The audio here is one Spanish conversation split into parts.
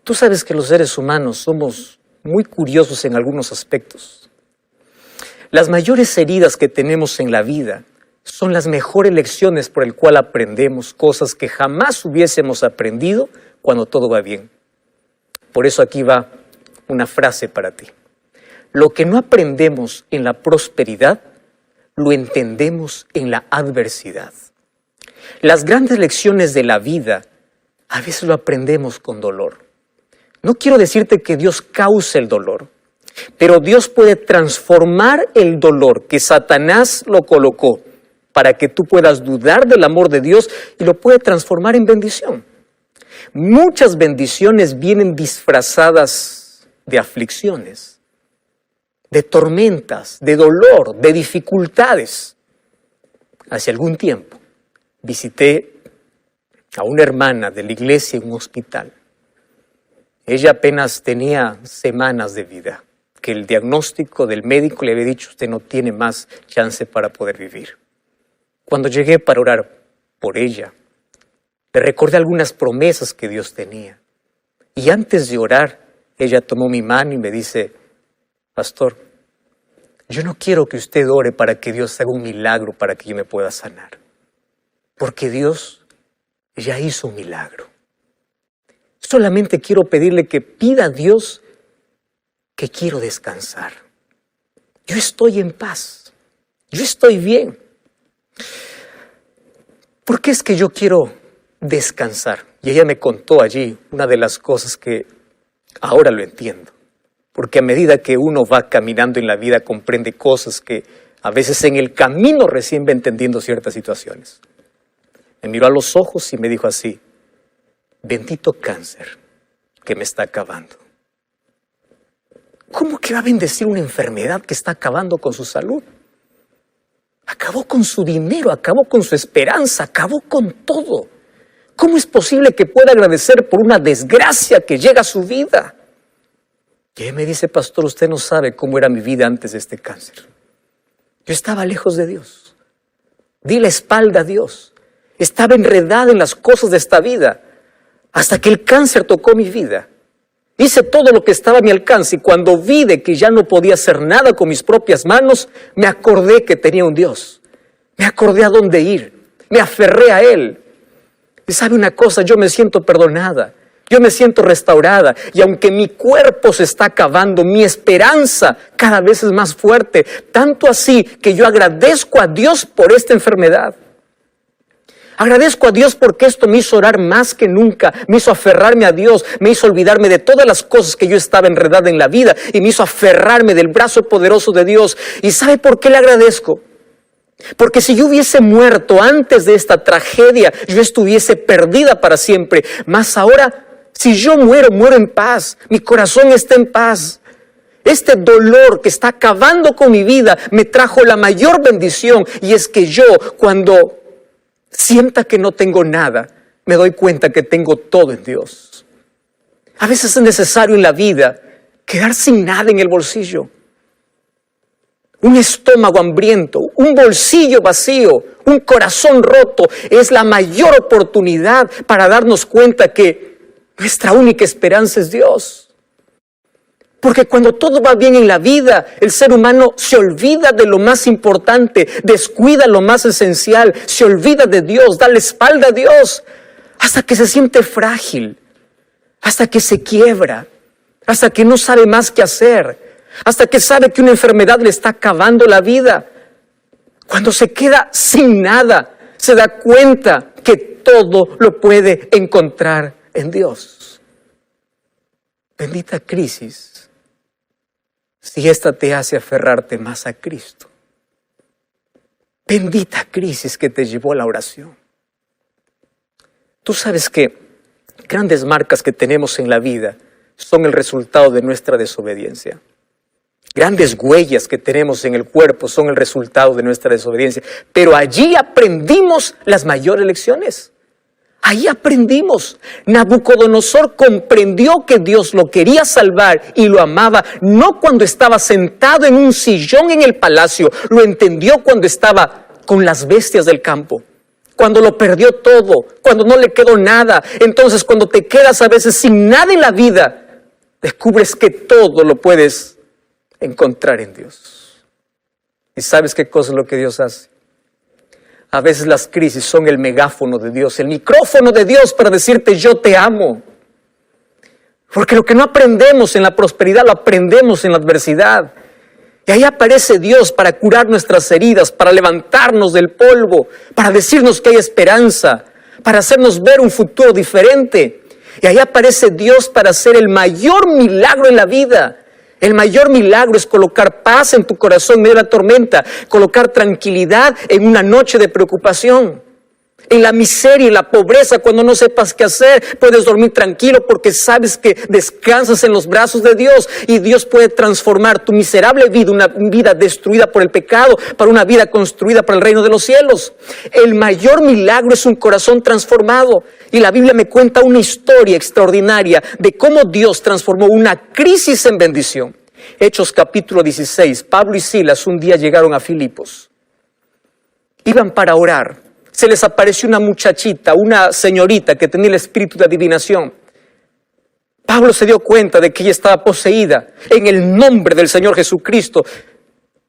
Tú sabes que los seres humanos somos muy curiosos en algunos aspectos. Las mayores heridas que tenemos en la vida son las mejores lecciones por el cual aprendemos cosas que jamás hubiésemos aprendido cuando todo va bien. Por eso aquí va una frase para ti. Lo que no aprendemos en la prosperidad, lo entendemos en la adversidad. Las grandes lecciones de la vida, a veces lo aprendemos con dolor. No quiero decirte que Dios cause el dolor, pero Dios puede transformar el dolor que Satanás lo colocó para que tú puedas dudar del amor de Dios y lo puede transformar en bendición. Muchas bendiciones vienen disfrazadas de aflicciones, de tormentas, de dolor, de dificultades. Hace algún tiempo visité a una hermana de la iglesia en un hospital. Ella apenas tenía semanas de vida, que el diagnóstico del médico le había dicho: usted no tiene más chance para poder vivir. Cuando llegué para orar por ella, le recordé algunas promesas que Dios tenía. Y antes de orar, ella tomó mi mano y me dice: pastor, yo no quiero que usted ore para que Dios haga un milagro para que yo me pueda sanar. Porque Dios ya hizo un milagro. Solamente quiero pedirle que pida a Dios que quiero descansar. Yo estoy en paz. Yo estoy bien. ¿Por qué es que yo quiero descansar? Y ella me contó allí una de las cosas que ahora lo entiendo. Porque a medida que uno va caminando en la vida comprende cosas que a veces en el camino recién va entendiendo ciertas situaciones. Me miró a los ojos y me dijo así: bendito cáncer que me está acabando. ¿Cómo que va a bendecir una enfermedad que está acabando con su salud? Acabó con su dinero, acabó con su esperanza, acabó con todo. ¿Cómo es posible que pueda agradecer por una desgracia que llega a su vida? Y él me dice: pastor, usted no sabe cómo era mi vida antes de este cáncer. Yo estaba lejos de Dios. Di la espalda a Dios. Estaba enredada en las cosas de esta vida. Hasta que el cáncer tocó mi vida. Hice todo lo que estaba a mi alcance y cuando vi de que ya no podía hacer nada con mis propias manos, me acordé que tenía un Dios. Me acordé a dónde ir. Me aferré a Él. Y sabe una cosa, yo me siento perdonada. Yo me siento restaurada. Y aunque mi cuerpo se está acabando, mi esperanza cada vez es más fuerte. Tanto así que yo agradezco a Dios por esta enfermedad. Agradezco a Dios porque esto me hizo orar más que nunca, me hizo aferrarme a Dios, me hizo olvidarme de todas las cosas que yo estaba enredada en la vida y me hizo aferrarme del brazo poderoso de Dios. ¿Y sabe por qué le agradezco? Porque si yo hubiese muerto antes de esta tragedia, yo estuviese perdida para siempre. Mas ahora, si yo muero, muero en paz, mi corazón está en paz. Este dolor que está acabando con mi vida me trajo la mayor bendición y es que yo cuando sienta que no tengo nada, me doy cuenta que tengo todo en Dios. A veces es necesario en la vida quedar sin nada en el bolsillo. Un estómago hambriento, un bolsillo vacío, un corazón roto es la mayor oportunidad para darnos cuenta que nuestra única esperanza es Dios. Porque cuando todo va bien en la vida, el ser humano se olvida de lo más importante, descuida lo más esencial, se olvida de Dios, da la espalda a Dios, hasta que se siente frágil, hasta que se quiebra, hasta que no sabe más qué hacer, hasta que sabe que una enfermedad le está acabando la vida. Cuando se queda sin nada, se da cuenta que todo lo puede encontrar en Dios. Bendita crisis. Si esta te hace aferrarte más a Cristo. Bendita crisis que te llevó a la oración. Tú sabes que grandes marcas que tenemos en la vida son el resultado de nuestra desobediencia. Grandes huellas que tenemos en el cuerpo son el resultado de nuestra desobediencia. Pero allí aprendimos las mayores lecciones. Ahí aprendimos. Nabucodonosor comprendió que Dios lo quería salvar y lo amaba, no cuando estaba sentado en un sillón en el palacio, lo entendió cuando estaba con las bestias del campo, cuando lo perdió todo, cuando no le quedó nada. Entonces, cuando te quedas a veces sin nada en la vida, descubres que todo lo puedes encontrar en Dios. ¿Y sabes qué cosa es lo que Dios hace? A veces las crisis son el megáfono de Dios, el micrófono de Dios para decirte yo te amo. Porque lo que no aprendemos en la prosperidad lo aprendemos en la adversidad. Y ahí aparece Dios para curar nuestras heridas, para levantarnos del polvo, para decirnos que hay esperanza, para hacernos ver un futuro diferente. Y ahí aparece Dios para hacer el mayor milagro en la vida. El mayor milagro es colocar paz en tu corazón en medio de la tormenta, colocar tranquilidad en una noche de preocupación. En la miseria y la pobreza, cuando no sepas qué hacer, puedes dormir tranquilo porque sabes que descansas en los brazos de Dios y Dios puede transformar tu miserable vida, una vida destruida por el pecado, para una vida construida para el reino de los cielos. El mayor milagro es un corazón transformado y la Biblia me cuenta una historia extraordinaria de cómo Dios transformó una crisis en bendición. Hechos capítulo 16, Pablo y Silas un día llegaron a Filipos. Iban para orar. Se les apareció una muchachita, una señorita que tenía el espíritu de adivinación. Pablo se dio cuenta de que ella estaba poseída. En el nombre del Señor Jesucristo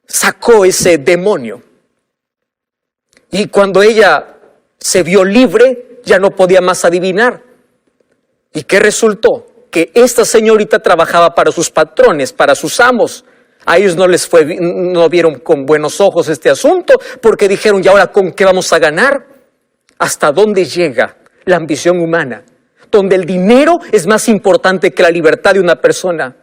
sacó ese demonio. Y cuando ella se vio libre, ya no podía más adivinar. ¿Y qué resultó? Que esta señorita trabajaba para sus patrones, para sus amos. A ellos no vieron con buenos ojos este asunto, porque dijeron, ¿y ahora con qué vamos a ganar? ¿Hasta dónde llega la ambición humana? Donde el dinero es más importante que la libertad de una persona.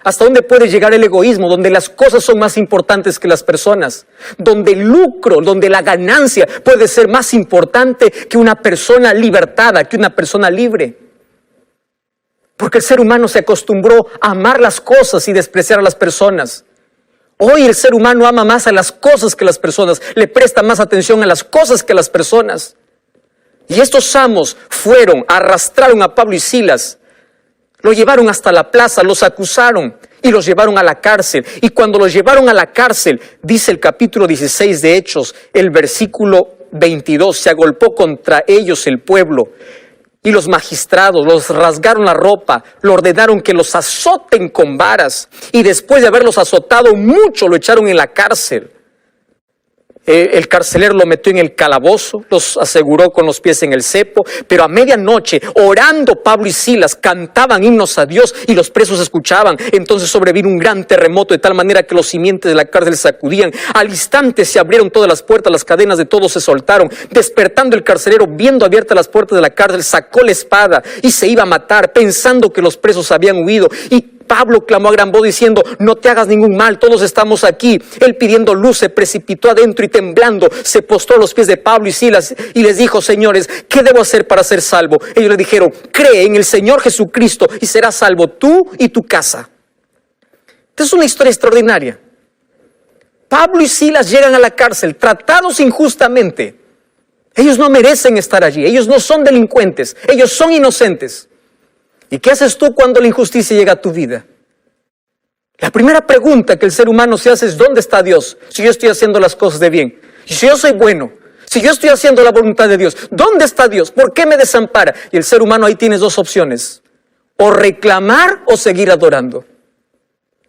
¿Hasta dónde puede llegar el egoísmo? Donde las cosas son más importantes que las personas. Donde el lucro, donde la ganancia puede ser más importante que una persona libertada, que una persona libre. Porque el ser humano se acostumbró a amar las cosas y despreciar a las personas. Hoy el ser humano ama más a las cosas que a las personas, le presta más atención a las cosas que a las personas. Y estos amos arrastraron a Pablo y Silas, lo llevaron hasta la plaza, los acusaron y los llevaron a la cárcel. Y cuando los llevaron a la cárcel, dice el capítulo 16 de Hechos, el versículo 22, se agolpó contra ellos el pueblo. Y los magistrados los rasgaron la ropa, le ordenaron que los azoten con varas. Y después de haberlos azotado mucho, lo echaron en la cárcel. El carcelero lo metió en el calabozo, los aseguró con los pies en el cepo. Pero a medianoche, orando Pablo y Silas, cantaban himnos a Dios y los presos escuchaban. Entonces sobrevino un gran terremoto de tal manera que los cimientos de la cárcel se sacudían. Al instante se abrieron todas las puertas, las cadenas de todos se soltaron. Despertando el carcelero, viendo abiertas las puertas de la cárcel, sacó la espada y se iba a matar, pensando que los presos habían huido. Y Pablo clamó a gran voz diciendo, no te hagas ningún mal, todos estamos aquí. Él pidiendo luz se precipitó adentro y temblando se postró a los pies de Pablo y Silas y les dijo, señores, ¿qué debo hacer para ser salvo? Ellos le dijeron, cree en el Señor Jesucristo y serás salvo tú y tu casa. Esta es una historia extraordinaria. Pablo y Silas llegan a la cárcel tratados injustamente. Ellos no merecen estar allí, ellos no son delincuentes, ellos son inocentes. ¿Y qué haces tú cuando la injusticia llega a tu vida? La primera pregunta que el ser humano se hace es, ¿dónde está Dios? Si yo estoy haciendo las cosas de bien, y si yo soy bueno, si yo estoy haciendo la voluntad de Dios, ¿dónde está Dios? ¿Por qué me desampara? Y el ser humano ahí tienes dos opciones, o reclamar o seguir adorando.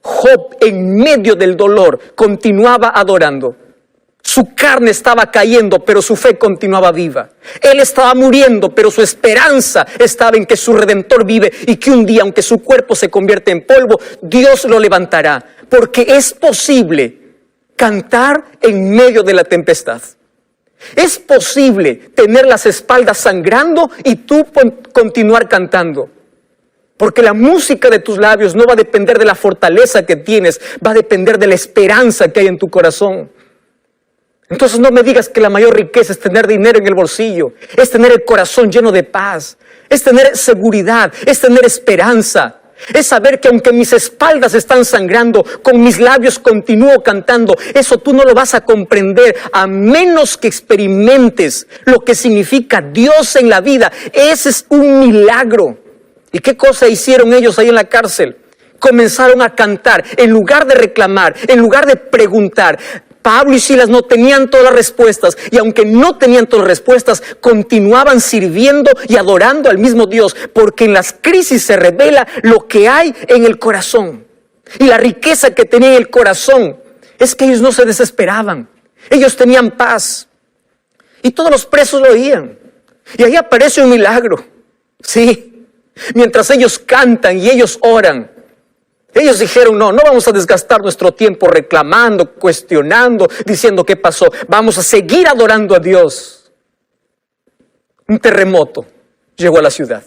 Job, en medio del dolor, continuaba adorando. Su carne estaba cayendo, pero su fe continuaba viva. Él estaba muriendo, pero su esperanza estaba en que su Redentor vive y que un día, aunque su cuerpo se convierta en polvo, Dios lo levantará. Porque es posible cantar en medio de la tempestad. Es posible tener las espaldas sangrando y tú continuar cantando. Porque la música de tus labios no va a depender de la fortaleza que tienes, va a depender de la esperanza que hay en tu corazón. Entonces no me digas que la mayor riqueza es tener dinero en el bolsillo, es tener el corazón lleno de paz, es tener seguridad, es tener esperanza, es saber que aunque mis espaldas están sangrando, con mis labios continúo cantando. Eso tú no lo vas a comprender a menos que experimentes lo que significa Dios en la vida. Ese es un milagro. ¿Y qué cosa hicieron ellos ahí en la cárcel? Comenzaron a cantar, en lugar de reclamar, en lugar de preguntar. Pablo y Silas no tenían todas las respuestas, y aunque no tenían todas las respuestas, continuaban sirviendo y adorando al mismo Dios, porque en las crisis se revela lo que hay en el corazón. Y la riqueza que tenía en el corazón es que ellos no se desesperaban, ellos tenían paz. Y todos los presos lo oían. Y ahí aparece un milagro. Sí, mientras ellos cantan y ellos oran, ellos dijeron, no vamos a desgastar nuestro tiempo reclamando, cuestionando, diciendo qué pasó. Vamos a seguir adorando a Dios. Un terremoto llegó a la ciudad.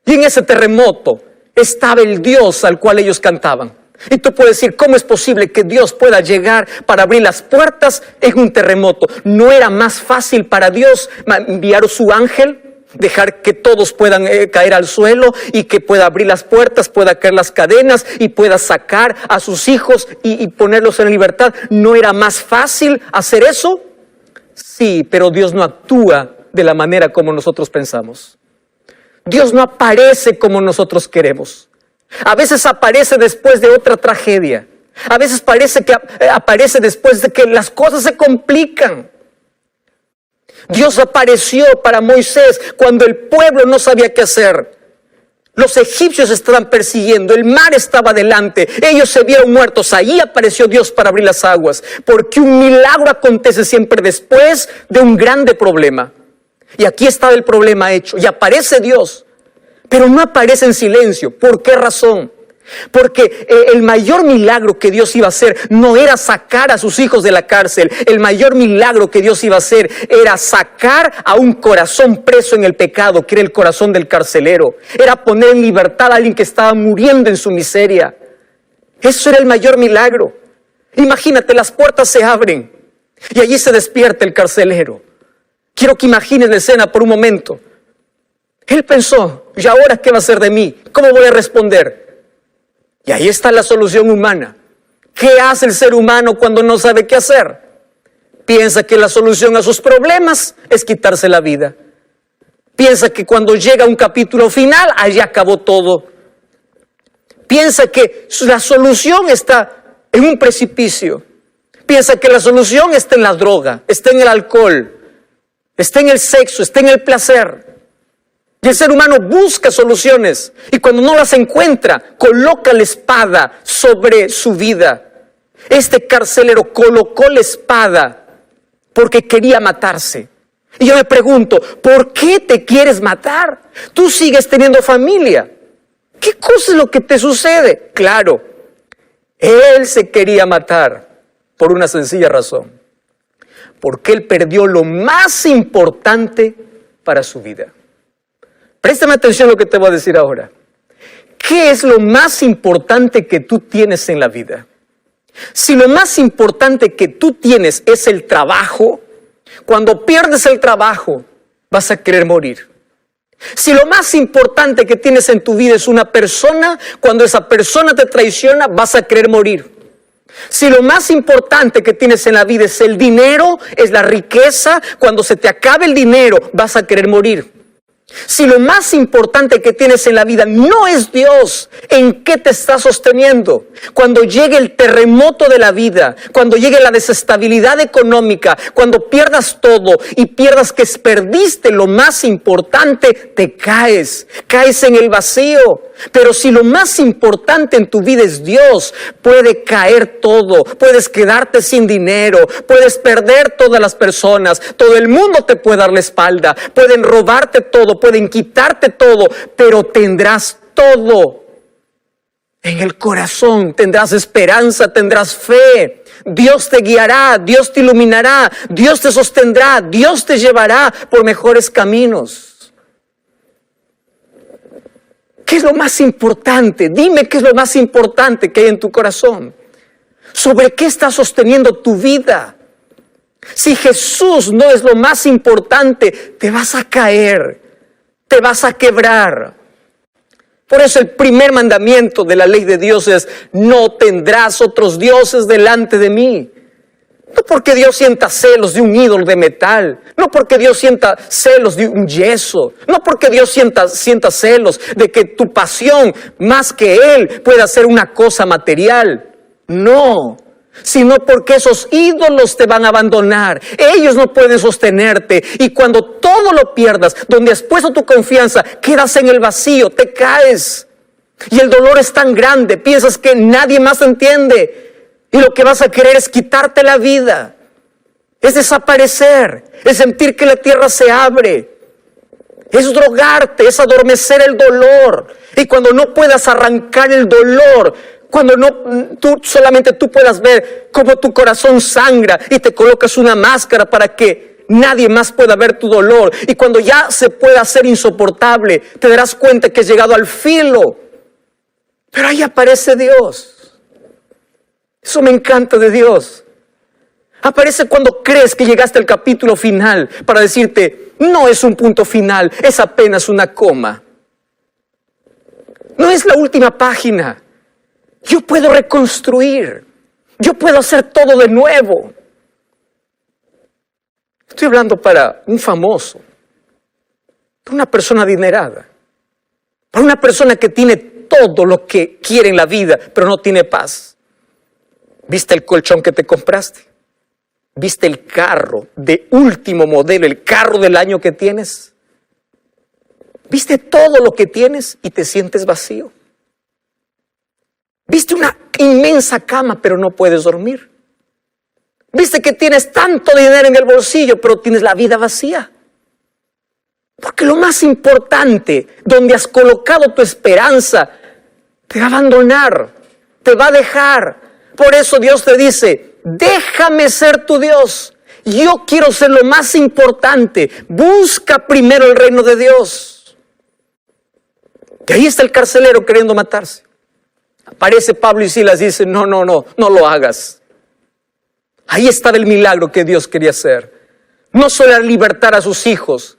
Y en ese terremoto estaba el Dios al cual ellos cantaban. Y tú puedes decir, ¿cómo es posible que Dios pueda llegar para abrir las puertas en un terremoto? ¿No era más fácil para Dios enviar su ángel? Dejar que todos puedan caer al suelo y que pueda abrir las puertas, pueda caer las cadenas y pueda sacar a sus hijos y ponerlos en libertad. ¿No era más fácil hacer eso? Sí, pero Dios no actúa de la manera como nosotros pensamos. Dios no aparece como nosotros queremos. A veces aparece después de otra tragedia. A veces parece que aparece después de que las cosas se complican. Dios apareció para Moisés cuando el pueblo no sabía qué hacer. Los egipcios estaban persiguiendo, el mar estaba delante, ellos se vieron muertos. Ahí apareció Dios para abrir las aguas, porque un milagro acontece siempre después de un grande problema. Y aquí estaba el problema hecho, y aparece Dios. Pero no aparece en silencio. ¿Por qué razón? Porque el mayor milagro que Dios iba a hacer no era sacar a sus hijos de la cárcel. El mayor milagro que Dios iba a hacer era sacar a un corazón preso en el pecado, que era el corazón del carcelero. Era poner en libertad a alguien que estaba muriendo en su miseria. Eso era el mayor milagro. Imagínate, las puertas se abren y allí se despierta el carcelero. Quiero que imagines la escena por un momento. Él pensó, ¿y ahora qué va a hacer de mí? ¿Cómo voy a responder? Y ahí está la solución humana. ¿Qué hace el ser humano cuando no sabe qué hacer? Piensa que la solución a sus problemas es quitarse la vida. Piensa que cuando llega un capítulo final, allí acabó todo. Piensa que la solución está en un precipicio. Piensa que la solución está en la droga, está en el alcohol, está en el sexo, está en el placer. Y el ser humano busca soluciones y cuando no las encuentra, coloca la espada sobre su vida. Este carcelero colocó la espada porque quería matarse. Y yo me pregunto, ¿por qué te quieres matar? Tú sigues teniendo familia. ¿Qué cosa es lo que te sucede? Claro, él se quería matar por una sencilla razón. Porque él perdió lo más importante para su vida. Préstame atención a lo que te voy a decir ahora. ¿Qué es lo más importante que tú tienes en la vida? Si lo más importante que tú tienes es el trabajo, cuando pierdes el trabajo, vas a querer morir. Si lo más importante que tienes en tu vida es una persona, cuando esa persona te traiciona, vas a querer morir. Si lo más importante que tienes en la vida es el dinero, es la riqueza, cuando se te acabe el dinero, vas a querer morir. Si lo más importante que tienes en la vida no es Dios, ¿en qué te estás sosteniendo? Cuando llegue el terremoto de la vida, cuando llegue la desestabilidad económica, cuando pierdas todo y pierdas que perdiste lo más importante, te caes en el vacío. Pero si lo más importante en tu vida es Dios, puede caer todo, puedes quedarte sin dinero, puedes perder todas las personas, todo el mundo te puede dar la espalda, pueden robarte todo, pueden quitarte todo, pero tendrás todo en el corazón, tendrás esperanza, tendrás fe. Dios te guiará, Dios te iluminará, Dios te sostendrá, Dios te llevará por mejores caminos. ¿Qué es lo más importante? Dime qué es lo más importante que hay en tu corazón. ¿Sobre qué estás sosteniendo tu vida? Si Jesús no es lo más importante, te vas a caer, te vas a quebrar. Por eso el primer mandamiento de la ley de Dios es: no tendrás otros dioses delante de mí. No porque Dios sienta celos de un ídolo de metal, no porque Dios sienta celos de un yeso, no porque Dios sienta celos de que tu pasión más que Él pueda ser una cosa material. No, sino porque esos ídolos te van a abandonar. Ellos no pueden sostenerte. Y cuando todo lo pierdas, donde has puesto tu confianza, quedas en el vacío, te caes. Y el dolor es tan grande, piensas que nadie más te entiende. Y lo que vas a querer es quitarte la vida. Es desaparecer, es sentir que la tierra se abre. Es drogarte, es adormecer el dolor. Y cuando no puedas arrancar el dolor, cuando solamente tú puedas ver cómo tu corazón sangra y te colocas una máscara para que nadie más pueda ver tu dolor. Y cuando ya se pueda hacer insoportable, te darás cuenta que has llegado al filo. Pero ahí aparece Dios. Eso me encanta de Dios. Aparece cuando crees que llegaste al capítulo final para decirte, no es un punto final, es apenas una coma. No es la última página. Yo puedo reconstruir. Yo puedo hacer todo de nuevo. Estoy hablando para un famoso, para una persona adinerada, para una persona que tiene todo lo que quiere en la vida, pero no tiene paz. ¿Viste el colchón que te compraste? ¿Viste el carro de último modelo, el carro del año que tienes? ¿Viste todo lo que tienes y te sientes vacío? ¿Viste una inmensa cama pero no puedes dormir? ¿Viste que tienes tanto dinero en el bolsillo pero tienes la vida vacía? Porque lo más importante, donde has colocado tu esperanza, te va a abandonar, te va a dejar. Por eso Dios te dice, déjame ser tu Dios. Yo quiero ser lo más importante. Busca primero el reino de Dios. Y ahí está el carcelero queriendo matarse. Aparece Pablo y Silas y dice, no lo hagas. Ahí estaba el milagro que Dios quería hacer. No solo era libertar a sus hijos,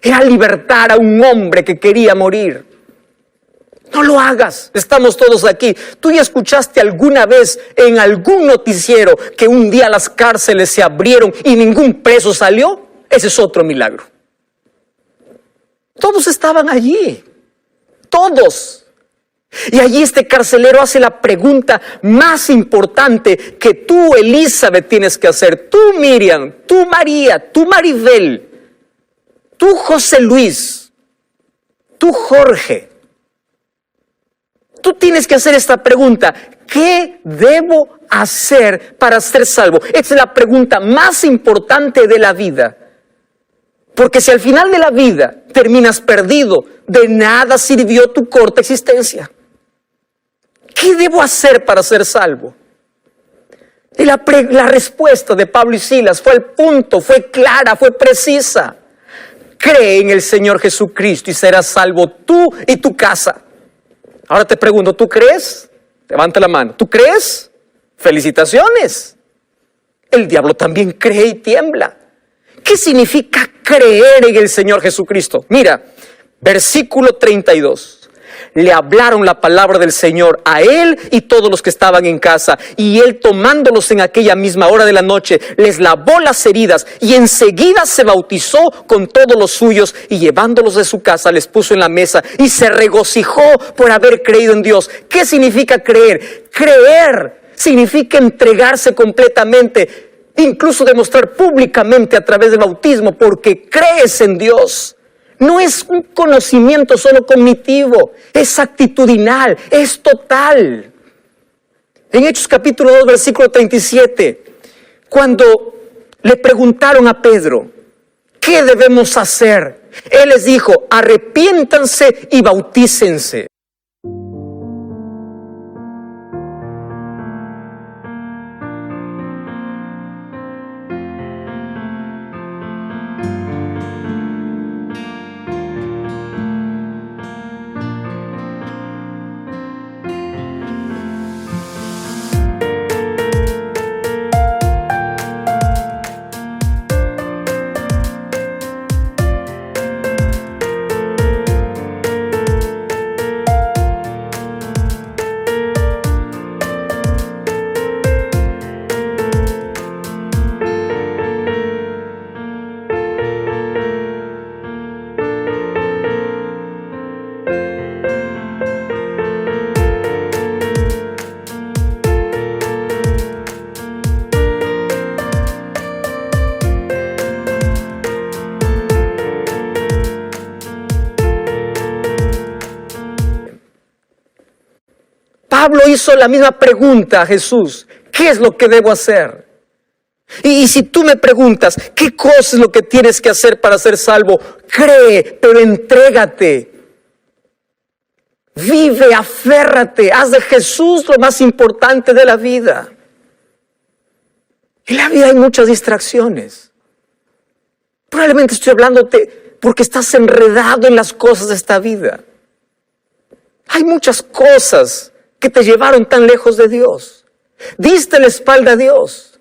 era libertar a un hombre que quería morir. No lo hagas, estamos todos aquí. ¿Tú ya escuchaste alguna vez en algún noticiero que un día las cárceles se abrieron y ningún preso salió? Ese es otro milagro. Todos estaban allí, todos. Y allí este carcelero hace la pregunta más importante que tú, Elizabeth, tienes que hacer. Tú, Miriam, tú, María, tú, Maribel, tú, José Luis, tú, Jorge. Tú tienes que hacer esta pregunta. ¿Qué debo hacer para ser salvo? Esta es la pregunta más importante de la vida. Porque si al final de la vida terminas perdido, de nada sirvió tu corta existencia. ¿Qué debo hacer para ser salvo? Y la respuesta de Pablo y Silas fue al punto, fue clara, fue precisa. Cree en el Señor Jesucristo y serás salvo tú y tu casa. Ahora te pregunto, ¿tú crees? Levanta la mano. ¿Tú crees? ¡Felicitaciones! El diablo también cree y tiembla. ¿Qué significa creer en el Señor Jesucristo? Mira, versículo 32. Le hablaron la palabra del Señor a él y todos los que estaban en casa. Y él, tomándolos en aquella misma hora de la noche, les lavó las heridas y enseguida se bautizó con todos los suyos y llevándolos de su casa les puso en la mesa y se regocijó por haber creído en Dios. ¿Qué significa creer? Creer significa entregarse completamente, incluso demostrar públicamente a través del bautismo porque crees en Dios. No es un conocimiento solo cognitivo, es actitudinal, es total. En Hechos capítulo 2, versículo 37, cuando le preguntaron a Pedro, ¿qué debemos hacer? Él les dijo, arrepiéntanse y bautícense. Pablo hizo la misma pregunta a Jesús. ¿Qué es lo que debo hacer? Y si tú me preguntas, ¿qué cosa es lo que tienes que hacer para ser salvo? Cree, pero entrégate. Vive, aférrate, haz de Jesús lo más importante de la vida. En la vida hay muchas distracciones. Probablemente estoy hablándote porque estás enredado en las cosas de esta vida. Hay muchas cosas que te llevaron tan lejos de Dios. Diste la espalda a Dios.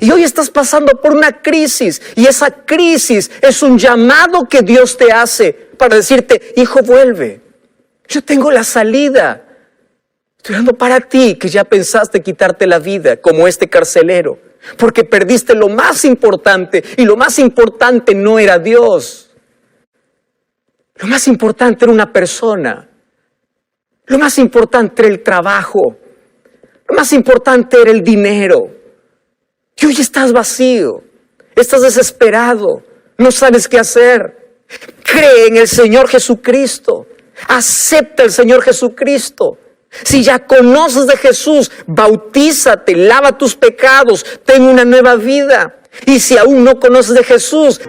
Y hoy estás pasando por una crisis. Y esa crisis es un llamado que Dios te hace para decirte, hijo, vuelve. Yo tengo la salida. Estoy hablando para ti que ya pensaste quitarte la vida como este carcelero. Porque perdiste lo más importante. Y lo más importante no era Dios. Lo más importante era una persona. Lo más importante era el trabajo. Lo más importante era el dinero. Y hoy estás vacío. Estás desesperado. No sabes qué hacer. Cree en el Señor Jesucristo. Acepta al Señor Jesucristo. Si ya conoces de Jesús, bautízate, lava tus pecados, ten una nueva vida. Y si aún no conoces de Jesús,